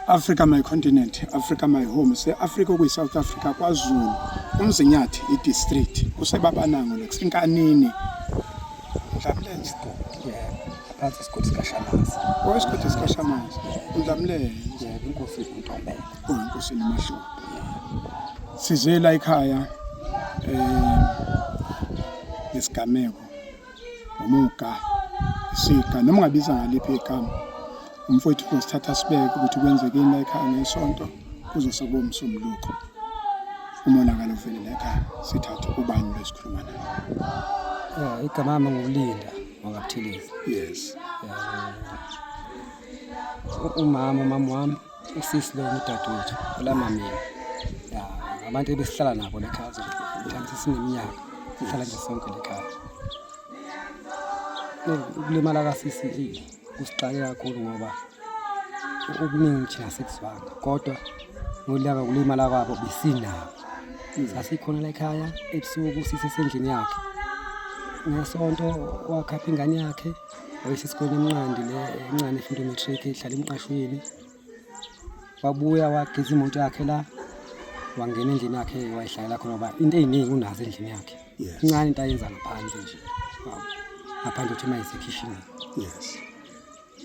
Africa my continent, Africa my home. Se-Africa kuyi-South Africa kwaZulu, uMzinyathi i-district, kuseBabanango nakusenkanini. Mdlamlenze. Phansi isigodi sikaShamazi. Isigodi sikaShamazi. Mdlamlenze. Inkosi uNtombela. Inkosi uMashwa. Size la ekhaya isigameko umuga isika noma ungabiza ngaliphi igama umfowethu uzosithatha sibeke ukuthi kwenzekeni la ekhaya ngesonto kuzosakuba umsombuluko umonakalo uvele la ekhaya sithathe ubani lesikhuluma naye igama lami nguLinda Wangabuthelezi. Yes. Umama wami usisi lo umdadewethu olama mina abantu ebesihlala nabo lekhaya manje sineminyaka sihlala nje sonke lekhaya. Ukulimala kasisi kusixake kakhulu ngoba okuningi thina sekuzwanga kodwa ngolaka kulimala kwabo besinabo. Sasikhona lekhaya ebusuku usisi esendlini yakhe ngesonto wakhapha ingane yakhe wayesisikole emnqandi encane efunda matric ehlala emqashweni wabuya wageza imoto yakhe la wangena endlini yakhe wayihlala khona ngoba into eziningi unazo endlini yakhe incane into ayenza ngaphandle nje ngaphandle ukuthi mayisekitchen. Yes.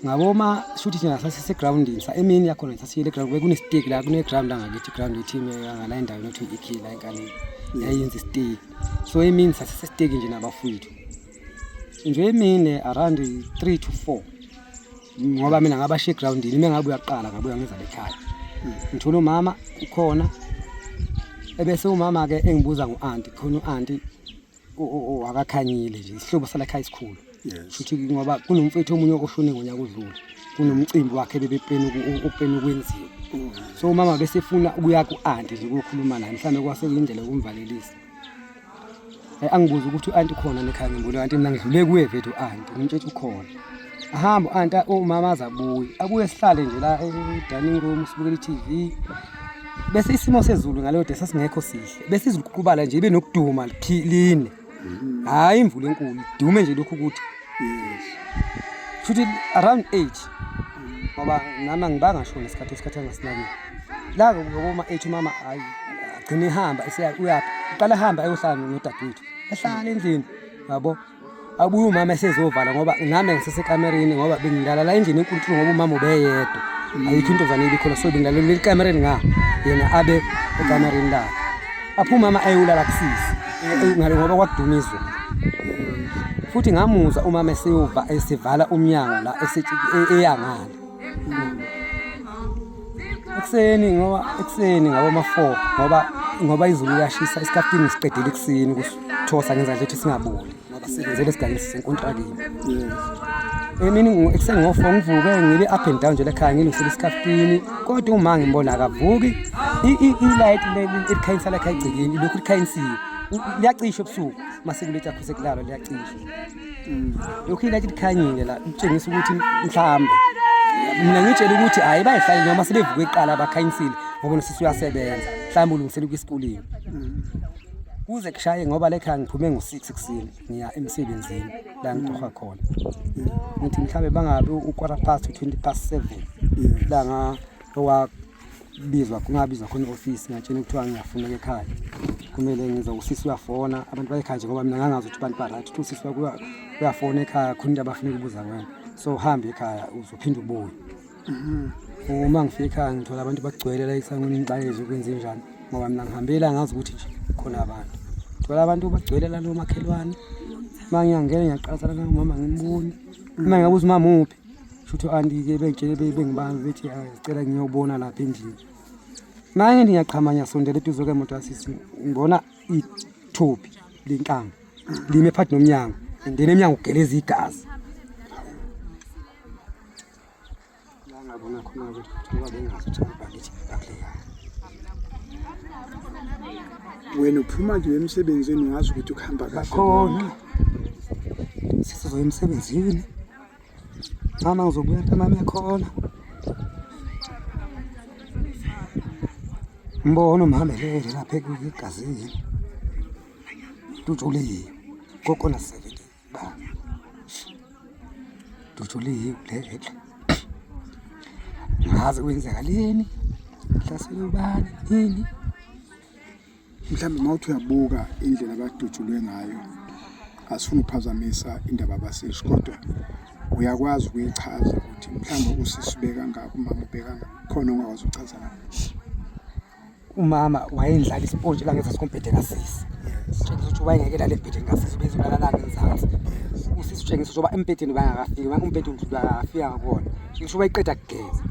Ngaboma shuthi thina sasise groundini emini yakhona sasiyele ground bekunestake la kune ground angakithi ground yeteam ngala indawo nothi ikhila enkaleni yayenza istake so emini sasise stake nje nabafowethu nje emini around 3 to 4 ngoba mina ngabashiya groundini mengabe uyaqala ngabuya ngeza lekhaya ngithola umama ukhona ebese umama ke engibuza ngo-auntie khona u-auntie akakhanyile nje isihlobo salakhaya isikhulu. Futhi ngoba kunomfethu omunye oshone ngonyaka odlule kunomcimbi wakhe bebepeni ukwenziwa so umama bese efuna ukuya ku-auntie nje ukukhuluma naye mhlambe kwase indlela yokumvalelisa angibuza ukuthi u-auntie khona nekhaya ngimbule auntie mina ngidlule kuye vethu u-auntie ngimtshela ukhona ahamba u-auntie umama abuye sihlale nje la e-dining room sibukele i-TV bese isimo sezulu ngaleyo day sasingekho sihle bese izulu kuqubala nje ibe nokuduma line hayi imvula enkulu dume nje lokhu ukuthi futhi around 8 ngoba nami ngibanga ngisho isikhathi angasinaki la ngoma 8 umama hayi agcine ihamba uyaphi uqala hamba ayohlala nodadewethu ehlala endlini yabo abuye umama esezovala ngoba ngame ngisesekamereni ngoba bengilala la endlini enkulu ngoba umama ubeyedwa ayikho into zane ibikhona so bengilalela ikamereni yena abe ekamereni la apho umama ayolala kusisi ngale ngoba kwadumizwa futhi ngamuza umama esivala umnyango la eyangana ekseni ngaba ama4 ngoba izulu yashisa isikhaftini siqedile ekseni kusithosa ngenza nje ukuthi singaboli ngoba sibenzele isigane senkontrakini emini ekseni ngo4 ngivuke ngibe up and down nje lekhaya ngilungisela isikhaftini kodwa uma ngibona akavuki i-light elikhanyisa lekhaya igcikini lokhu likhanyisiwe liyacisha ebusuku masekuletha akho sekulala liyacisha lokhu ilathi likhanyile la utshengisa ukuthi mhlambe mina ngitshela ukuthi hayi bayihlali noma sebevuke eqala abakhanyisile ngoba nosisi uyasebenza mhlambe ulungisela ukuyisikoleni kuze kushaye ngoba lekhaya ngiphume ngo6 ekseni ngiya emsebenzini la ngitoha khona ngithi mhlambe bangabe u7:15 la ngawabizwa khona office ngatshela ukuthi ngiyafuna ekhaya kumele ngizowusisi uyafona abantu bayekhaya nje ngoba mina ngangazi ukuthi abantu barathi ukuthi usisi uyafona ekhaya khona into abafuna ukubuza wena so hamba ekhaya uzophinda ubuye uma ngifika ekhaya ngithola abantu bagcwele la isangweni ngixayezo ukwenza njani ngoba mina ngihambela ngazi ukuthi nje khona abantu thola abantu bagcwele la lo makhelwane mangiyangena ngiyaqasana ngomama ngimboni uma ngabuza umama uphi futhi andike bengitshele bengibani bethi sicela ngiyobona lapha endlini manje ngiyaqhamanya sondela eduze kwemoto yasisi ngibona ithopi lenkanga lime phakathi nomnyango ndene emnyango ugeleza igazi la ngabona khona ukuthi ngoba bengazi ukuthi bakithi bakuleya wena uphuma nje emsebenzini ungazi ukuthi ukuhamba kahle khona sizoya emsebenzini mama ngizobuya mama yakhona mbona umhambelele lapha egazini Tujuliwe kokona 70 ba Tujuliwe lele ngazi kwenzakaleni hlasele ubani yini mhlawumbe mawuthi uyabuka indlela abadutshulwe ngayo asifuna ukuphazamisa indaba abasisho kodwa uyakwazi ukuyichaza ukuthi mhlawumbe usisibeka ngakho umama ubeka khona ongakwazi ukuchaza lapho. Umama wayendlala isponje la ngeza sikompethe kasisi. Nje ukuthi wayengekela le mpethe ngasisi bezolala la ngenzansi. Usisi utshengisa ukuthi empetheni bangakafiki, umpethe ungafika ngakona. Ngisho bayiqeda kugeza.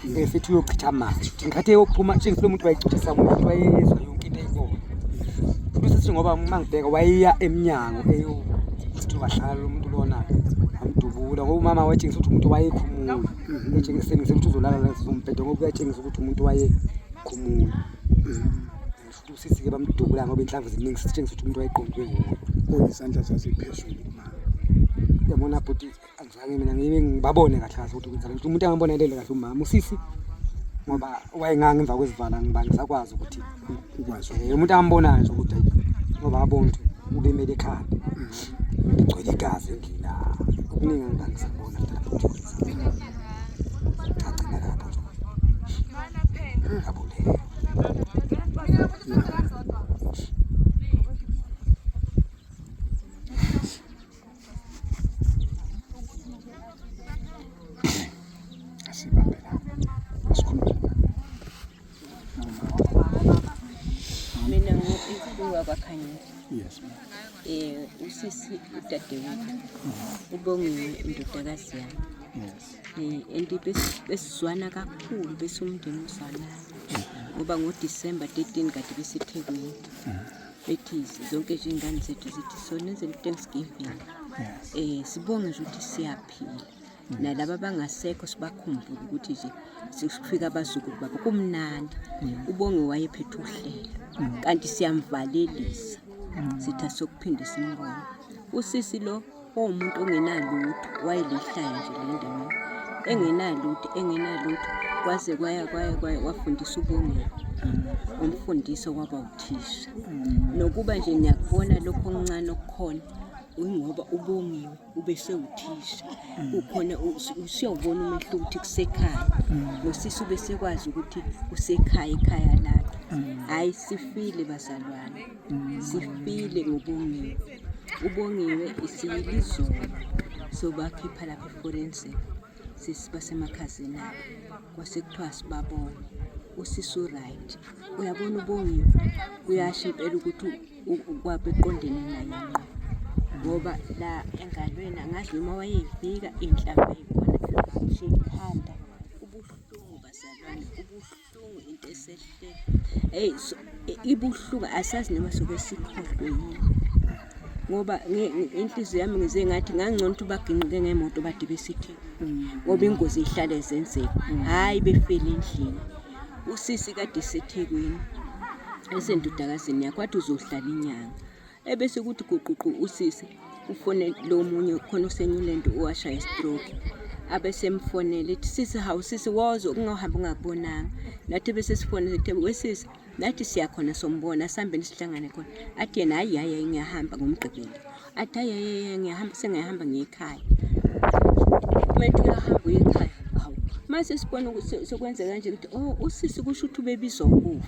Bese uyochitha amanzi. Ngikhathe yokuphuma nje lo muntu wayichithisa umuntu wayezwa yonke into eyibona. Futhi ngoba mangibheka wayeya eminyango ukuthi bahlala lo muntu lona amdubula ngoba umama wayetshengisa ukuthi umuntu wayekhumula. Etshengisa ukuthi uzolala la zompethe ngoba uyatshengisa ukuthi umuntu wayekhumula. Futhi usisi ke bamdubula ngoba inhlamvu ziningi sitshengisa ukuthi umuntu wayeqondwe nguye. Isandla sasiphezulu umama. Yabona futhi anzange mina ngibe ngibabone kahle kahle ukuthi kwenzakala ukuthi umuntu angibonelele kahle umama usisi ngoba wayenganga emva kwezivala ngisakwazi ukuthi ukwazi umuntu angibona nje ukuthi ngoba abona ukuthi ubemele ekhanda igcwele igazi endlini okuningi ngisabona lapho agcina lapho ngabule Yes, usisi udadewethu ubongiwe indodakazi yami. yes Enti besizwana kakhulu besumndeni uzwanayo ngoba ngoDisemba 13 kade besiThekwini bethi zonke nje ingane zethu zithi sonenze Thanksgiving. yes Sibonge nje ukuthi siyaphila nalabo abangasekho sibakhumbula ukuthi nje sifika abazukulu babo kumnandi. Ubonge wayephethe uhlelo kanti siyamvalelisa sitha sokuphinde simbone usisi lo umuntu ongenalutho wayelihlaya nje le ndawo engenalutho kwaze kwaya wafundisa ubonge umfundiso kwaba uthisha nokuba nje ngiyakubona lokho okuncane okukhona ngoba ubongiwe ubese uthisha ukhona usiyobona umehlo ukuthi kusekhaya nosisi ubese kwazi ukuthi kusekhaya ekhaya lakhe. Hayi sifile bazalwane sifile ngobongiwe ubongiwe isiyilizo sobakhipha lapha eforensic sisibasemakhazini kwase kuthiwa sibabona usisi right uyabona ubongiwe uyasho impela ukuthi kwabeqondene naye ngqo ngoba la engalweni angazi noma wayevika inhlamba ekhona nje ikhanda ubuhlungu bazalwane ubuhlungu into esehle ibuhlungu asazi noma sobe sikhohlwe yini ngoba inhliziyo yami ngize ngathi ngangcono ukuthi baginqike ngemoto bade besithi ngoba ingozi ihlale zenzeka hayi befele endlini. Usisi kade seThekwini esendodakazini yakhe wathi uzohlala inyanga ebese kuthi guququ usisi ufone lo munye khona usenyulendo owashaya stroke abesemfonela ethi sisi hawu sisi wozo ungahamba ungakubonanga nathi bese sifonela ethi wesisi nathi siyakhona sombona sihambeni sihlangane khona athi yena hayi ngiyahamba ngomgqibelo athi hayi ngiyahamba sengiyahamba ngekhaya umethi uyahamba ekhaya hawu mase sibona ukuthi sekwenza kanje ukuthi usisi kusho ukuthi ubebizwa ukufa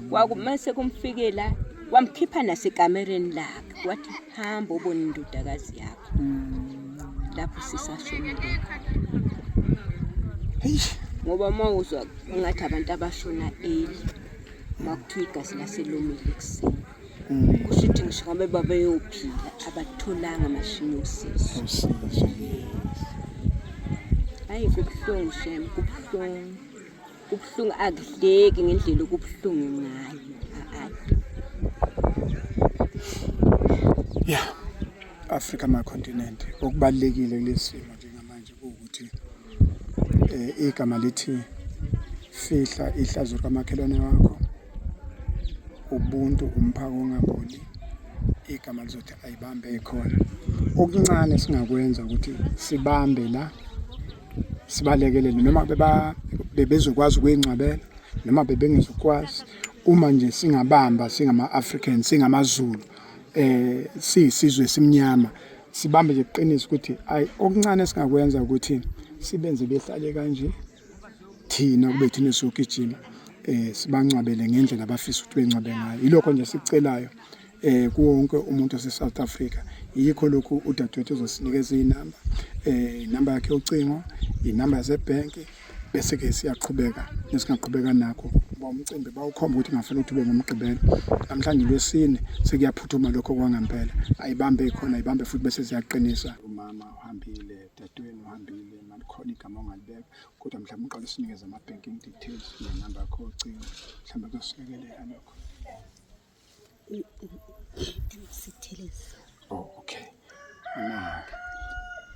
kwakumase kumfike la wamkhipha nasekamereni lakhe wathi hamba ubone indodakazi yakho lapho sisashonile ngoba mawuzwa ngathi abantu abashona eli makuthiwa igazi laselomile ekuseni kusho ukuthi ngisho ngabe babeyophila abatholanga amashini osizo. Hayi kubuhlungu shem kubuhlungu akudleki ngendlela okubuhlungu ngayo yeah Africa ma continent okubalekile kulesimo njengamanje ukuthi igama lithi fihla ihlazo kamakhelwane wakho ubuntu umphako ongaboni igama lizothi ayibambe ekhona okuncane singakwenza ukuthi sibambe la sibalekelele noma bebezokwazi ukuyingcwabela noma bebengezokwazi uma nje singabamba singama Africans singamazulu sisizwe simnyama sibambe nje iqiniso ukuthi okuncane singakwenza ukuthi sibenze behlale kanje thina kube thina esogijima sibangcwabele ngendlela abafisa ukuthi bengcwabe ngayo. Yilokho nje sicelayo kuwo wonke umuntu ose-South Africa. Yikho lokhu udadewethu uzosinikeza inamba, inamba yakhe yocingo, inamba yasebhenki, bese-ke siyaqhubeka nesingaqhubeka nakho. Umcimbi bawukhomba ukuthi ngafuna ukuthi ube ngomgqibelo. Namhlanje lwesine sekuyaphuthuma lokho kwangempela. Ayibambe khona, ayibambe futhi bese ziyaqinisa. Umama uhambile, dadewenu uhambile, malikhona igama ongalibeka, kodwa mhlawumbe uqale usinikeze ama-banking details nenamba yakho yocingo. Mhlawumbe kusilekelela lokho. Sithelezi. Oh, okay. Nange.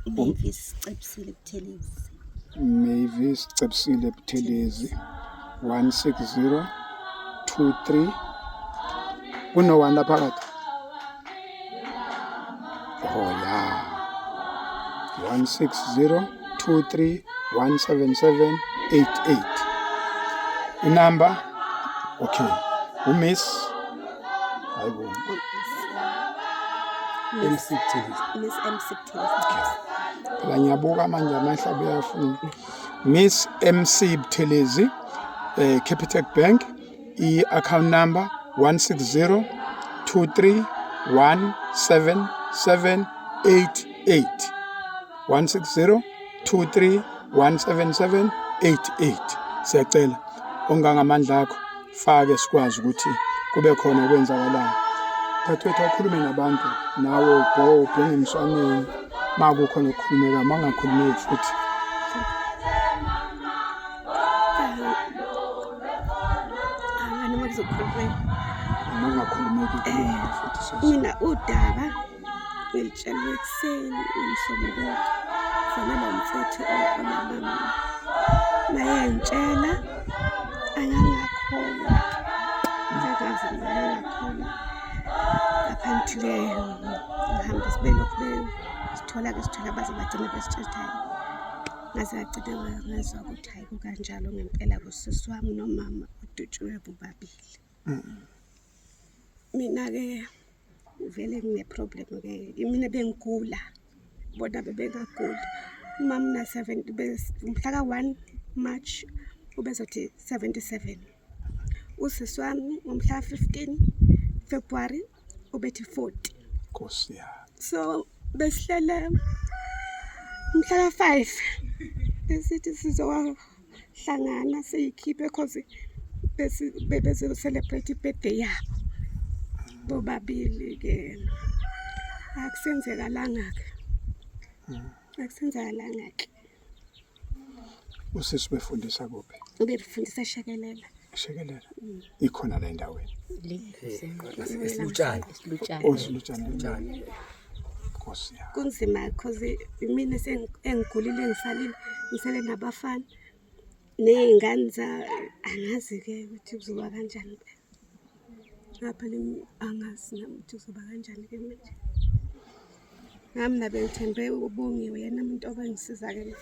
Mavis Cebisile Buthelezi. Mavis Cebisile Buthelezi 16023. Kuno one lapha phakathi. Oh yeah. 16023177888. Inamba. Okay. Umiss. Hayibo. MC Buthelezi. Miss MC Buthelezi. La ngiyabuka manje amahla buyafuna. Miss MC Buthelezi, Capitec Bank, i-account number 16023177788. 16023177788. Siyacela ongangamandla akho fake sikwazi ukuthi kube khona okwenzakalayo. Thathwethu akhulume nabantu nawe ubhenge emswaneni makukhona ukukhulumeka mangakhulumeki futhi. Noma kuzokhuluma. Mangakhulumeki futhi. Mina udaba ngilitshelwe ekuseni ngomsombuluko fanele umfethu onamama. Naye ngitshela angangakholwa. Ngiyakazi ngiyakakhona. Aphanthile ngihamba sibelokhu sithola baze bagcina besitshela. Ngaze agcina ngezwa ukuthi hayi kanjalo ngempela kusisi wami nomama udutshiwe bobabili. Mina ke vele ngine problem ke mina bengigula bona bebengagula. Umama na 70 umhla ka 1 March ubezothi 77. Usisi wami umhla 15 February ubethi 40. Nkosi ya. So besihlele umhla ka 5 besithi sizohlangana siyikhiphe because bese celebrate birthday yabo bobabili ke. Akusenzekalanga ke. Akusenzekalanga ke. Usisi befundisa kuphi? Ubefundisa Shekelela. Shekelela. Ikhona la endaweni. Isilutshane. Osilutshane. Nkosi ya. Kunzima because mina engigulile ngisale nabafana nezingane za angazi ke ukuthi kuzoba kanjani. Ngapha angazi ukuthi kuzoba kanjani ke manje. Ngami nabe ngithembe ubongiwe yena umuntu obengisiza ke.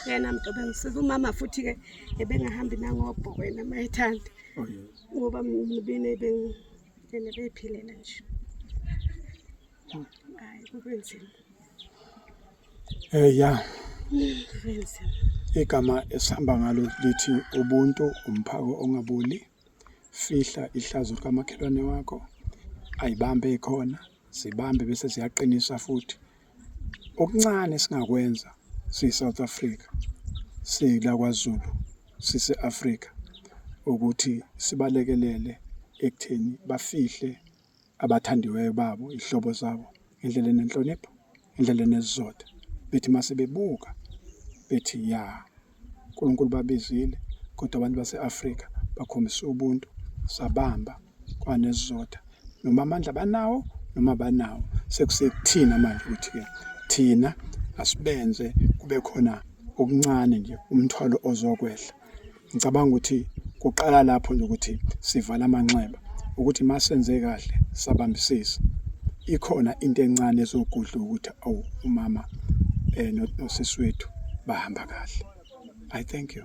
Yena umuntu obengisiza umama futhi ke ebengahambi nangobho wena mayithanda. Oh yes. Ngoba mina bengene bephilela nje. Hayi kubenzima. Ya. Kubenzima. Igama esihamba ngalo lithi ubuntu umphako ongaboli. Fihla ihlazo likamakhelwane wakho. Ayibambe ikhona, sibambe bese siyaqinisa futhi. Okuncane singakwenza si-South Africa, sila kwaZulu, sise-Africa ukuthi sibalekelele ekutheni bafihle abathandiweyo babo, ihlobo zabo, indlela enenhlonipho, indlela enesizotha. Bethi masebebuka bethi ya uNkulunkulu babizile kodwa abantu base-Africa bakhombisa ubuntu, sabamba kwanesizotha. Noma amandla banawo noma banawo sekuthina manje ukuthi ke thina asibenze kube khona okuncane nje umthwalo ozokwehla. Ngicabanga ukuthi kuqala lapho nje ukuthi sivala amanxeba ukuthi masenze kahle sabambisisa. Ikhona into encane ezogudla ukuthi awu umama nosisi wethu bahamba kahle. I thank you.